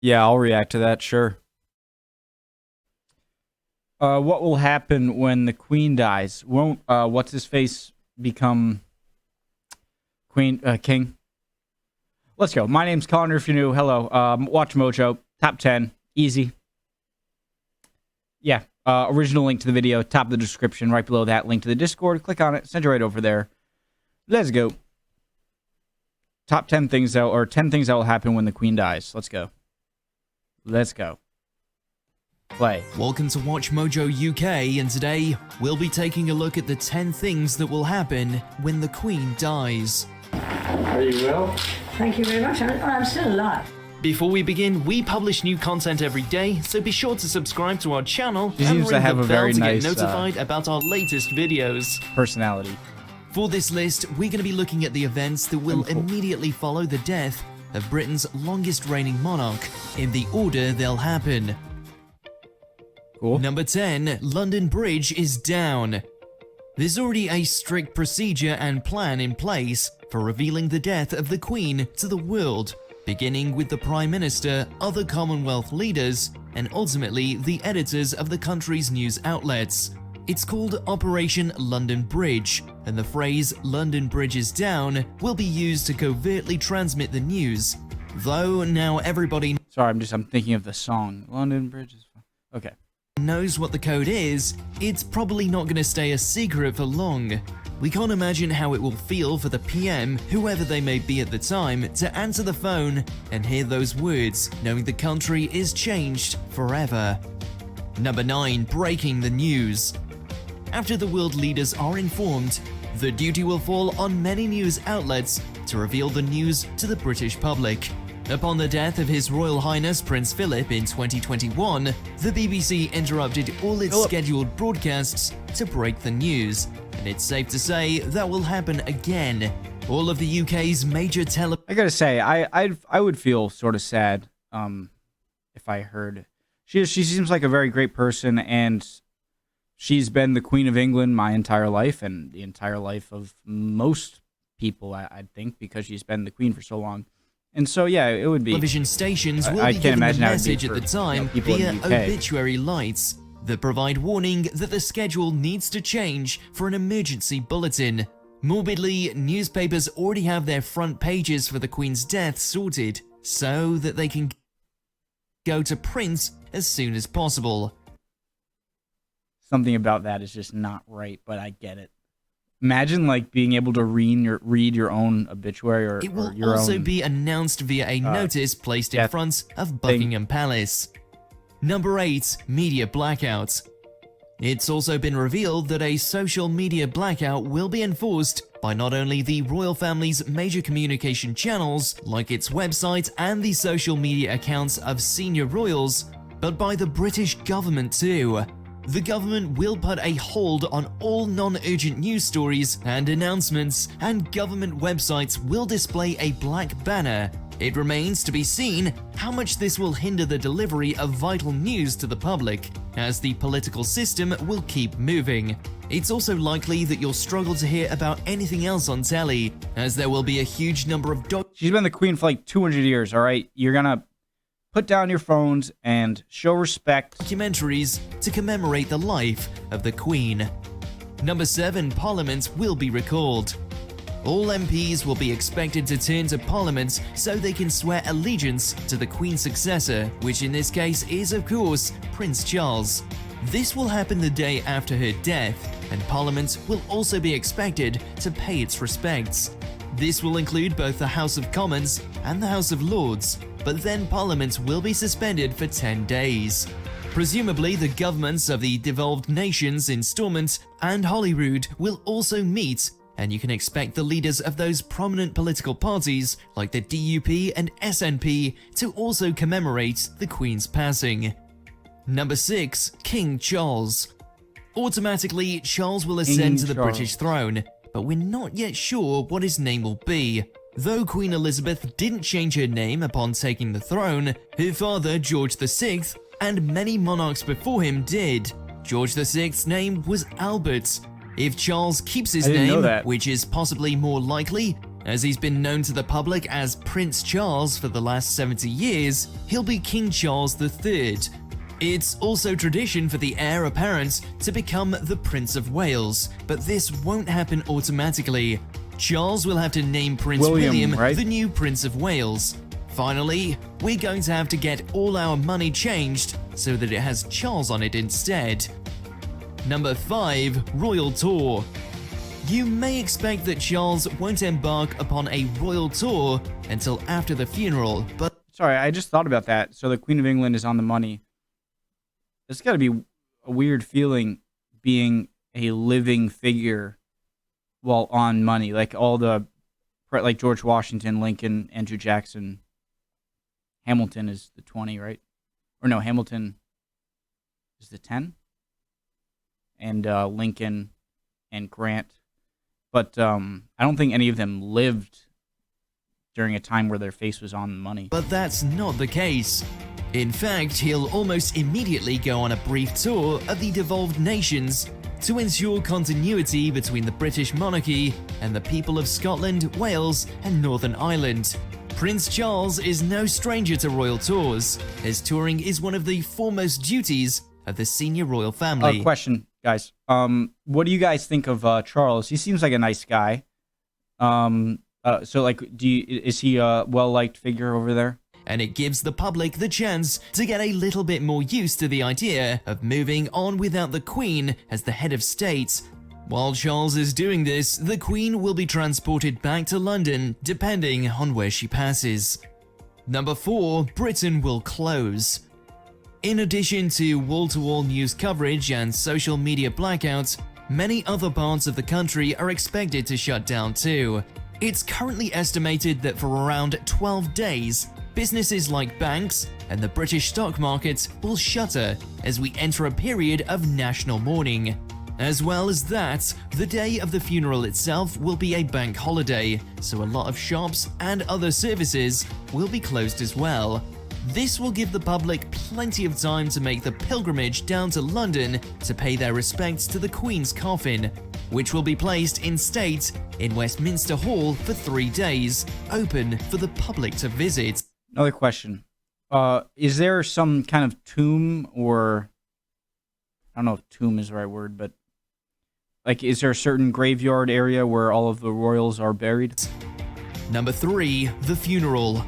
Yeah, I'll react to that, sure. What will happen when the queen dies? Won't what's his face become king? Let's go. My name's Connor. If you're new, hello. Watch Mojo. Top 10, easy. Yeah. Original link to the video, top of the description, right below that. Link to the Discord. Click on it. Send you right over there. Let's go. Top 10 things that, or 10 things that will happen when the queen dies. Let's go. Let's go. Play. Welcome to Watch Mojo UK, and today we'll be taking a look at the 10 things that will happen when the Queen dies. Are you well? Thank you very much. I'm still alive. Before we begin, we publish new content every day, so be sure to subscribe to our channel She and seems to ring have the a bell very to nice, get notified about our latest videos. Personality. For this list, we're going to be looking at the events that will immediately follow the death of Britain's longest reigning monarch, in the order they'll happen. Cool. Number 10, London Bridge is down. There's already a strict procedure and plan in place for revealing the death of the Queen to the world, beginning with the Prime Minister, other Commonwealth leaders, and ultimately the editors of the country's news outlets. It's called Operation London Bridge, and the phrase "London Bridge is down" will be used to covertly transmit the news. Though now everybody Sorry, I'm thinking of the song. London Bridge is fine. Okay. knows what the code is, it's probably not going to stay a secret for long. We can't imagine how it will feel for the PM, whoever they may be at the time, to answer the phone and hear those words, knowing the country is changed forever. Number 9, breaking the news. After the world leaders are informed, the duty will fall on many news outlets to reveal the news to the British public. Upon the death of His Royal Highness Prince Philip in 2021, the BBC interrupted all its scheduled broadcasts to break the news, and it's safe to say that will happen again. All of the UK's major I gotta say, I would feel sort of sad if I heard. She seems like a very great person, and she's been the Queen of England my entire life, and the entire life of most people, I'd think, because she's been the Queen for so long. And so, yeah, it would be. Television stations will I be can't given a imagine how it'd be message for, at the time people via in the UK. obituary lights that provide warning that the schedule needs to change for an emergency bulletin. Morbidly, newspapers already have their front pages for the Queen's death sorted so that they can go to print as soon as possible. Something about that is just not right, but I get it. Imagine like being able to read your own obituary or It will or your also own. be announced via a notice placed in death front of Buckingham Palace. Number 8, media blackouts. It's also been revealed that a social media blackout will be enforced by not only the royal family's major communication channels, like its website and the social media accounts of senior royals, but by the British government too. The government will put a hold on all non-urgent news stories and announcements, and government websites will display a black banner. It remains to be seen how much this will hinder the delivery of vital news to the public, as the political system will keep moving. It's also likely that you'll struggle to hear about anything else on telly, as there will be a huge number of She's been the Queen for like 200 years, all right? You're gonna put down your phones and show respect. documentaries to commemorate the life of the Queen. Number 7, Parliament will be recalled. All MPs will be expected to turn to Parliament so they can swear allegiance to the Queen's successor, which in this case is, of course, Prince Charles. This will happen the day after her death, and Parliament will also be expected to pay its respects. This will include both the House of Commons and the House of Lords, but then Parliament will be suspended for 10 days. Presumably, the governments of the devolved nations in Stormont and Holyrood will also meet, and you can expect the leaders of those prominent political parties, like the DUP and SNP, to also commemorate the Queen's passing. Number 6, King Charles. Automatically, Charles will ascend to the British throne, but we're not yet sure what his name will be. Though Queen Elizabeth didn't change her name upon taking the throne, her father George VI and many monarchs before him did. George VI's name was Albert. If Charles keeps his I didn't know name, that. which is possibly more likely, As he's been known to the public as Prince Charles for the last 70 years, he'll be King Charles III. It's also tradition for the heir apparent to become the Prince of Wales, but this won't happen automatically. Charles will have to name Prince William right? the new Prince of Wales. Finally, we're going to have to get all our money changed so that it has Charles on it instead. Number 5. Royal Tour. You may expect that Charles won't embark upon a royal tour until after the funeral, but... Sorry, I just thought about that. So the Queen of England is on the money. It's got to be a weird feeling being a living figure while on money. Like like George Washington, Lincoln, Andrew Jackson. Hamilton is the 20, right? Or no, Hamilton is the 10. And Lincoln and Grant. But I don't think any of them lived during a time where their face was on the money. But that's not the case. In fact, he'll almost immediately go on a brief tour of the devolved nations to ensure continuity between the British monarchy and the people of Scotland, Wales, and Northern Ireland. Prince Charles is no stranger to royal tours, as touring is one of the foremost duties of the senior royal family. Question, guys. What do you guys think of Charles? He seems like a nice guy. So like, is he a well-liked figure over there? And it gives the public the chance to get a little bit more used to the idea of moving on without the Queen as the head of state. While Charles is doing this, the Queen will be transported back to London, depending on where she passes. Number 4. Britain will close. In addition to wall-to-wall news coverage and social media blackouts, many other parts of the country are expected to shut down too. It's currently estimated that for around 12 days, businesses like banks and the British stock market will shutter as we enter a period of national mourning. As well as that, the day of the funeral itself will be a bank holiday, so a lot of shops and other services will be closed as well. This will give the public plenty of time to make the pilgrimage down to London to pay their respects to the Queen's coffin, which will be placed in state in Westminster Hall for 3 days, open for the public to visit. Another question. Is there some kind of tomb, or I don't know if tomb is the right word, but like, is there a certain graveyard area where all of the royals are buried? Number 3. The funeral.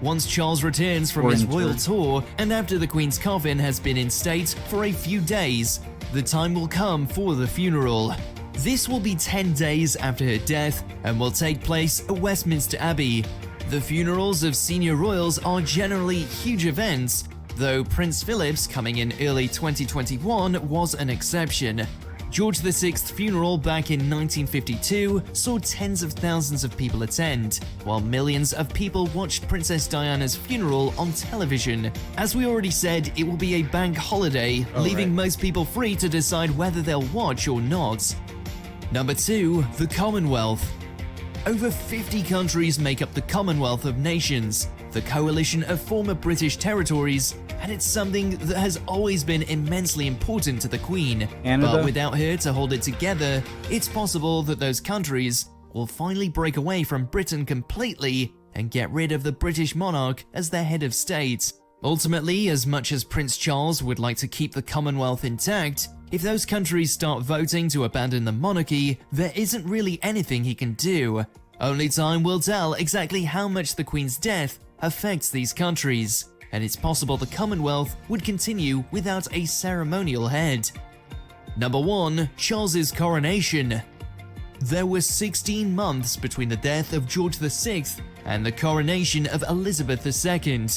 Once Charles returns from his royal tour, and after the Queen's coffin has been in state for a few days, the time will come for the funeral. This will be 10 days after her death and will take place at Westminster Abbey. The funerals of senior royals are generally huge events, though Prince Philip's coming in early 2021 was an exception. George VI's funeral back in 1952 saw tens of thousands of people attend, while millions of people watched Princess Diana's funeral on television. As we already said, it will be a bank holiday, leaving most people free to decide whether they'll watch or not. Number 2. The Commonwealth. Over 50 countries make up the Commonwealth of Nations, the coalition of former British territories, and it's something that has always been immensely important to the Queen. Canada. But without her to hold it together, it's possible that those countries will finally break away from Britain completely and get rid of the British monarch as their head of state. Ultimately, as much as Prince Charles would like to keep the Commonwealth intact, if those countries start voting to abandon the monarchy, there isn't really anything he can do. Only time will tell exactly how much the Queen's death affects these countries, and it's possible the Commonwealth would continue without a ceremonial head. Number 1. Charles's coronation. There were 16 months between the death of George VI and the coronation of Elizabeth II.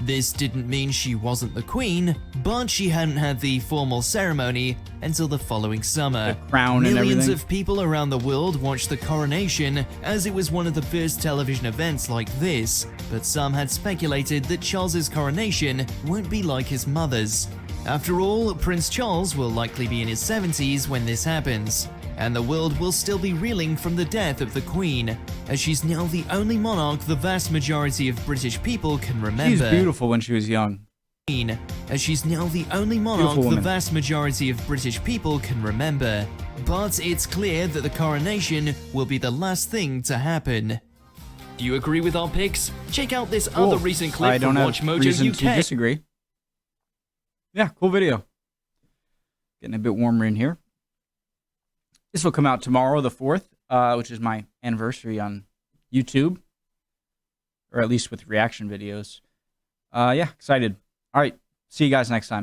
This didn't mean she wasn't the Queen, but she hadn't had the formal ceremony until the following summer. The crown and Millions everything. of people around the world watched the coronation, as it was one of the first television events like this, but some had speculated that Charles's coronation won't be like his mother's. After all, Prince Charles will likely be in his 70s when this happens, and the world will still be reeling from the death of the Queen, as she's now the only monarch the vast majority of British people can remember. She's beautiful when she was young. Queen, as she's now the only monarch Beautiful the woman. vast majority of British people can remember. But it's clear that the coronation will be the last thing to happen. Do you agree with our picks? Check out this other recent clip I don't from have Watch Mojo reason UK. to disagree. Yeah, cool video. Getting a bit warmer in here. This will come out tomorrow, the 4th, which is my anniversary on YouTube, or at least with reaction videos. Yeah, excited. All right, see you guys next time.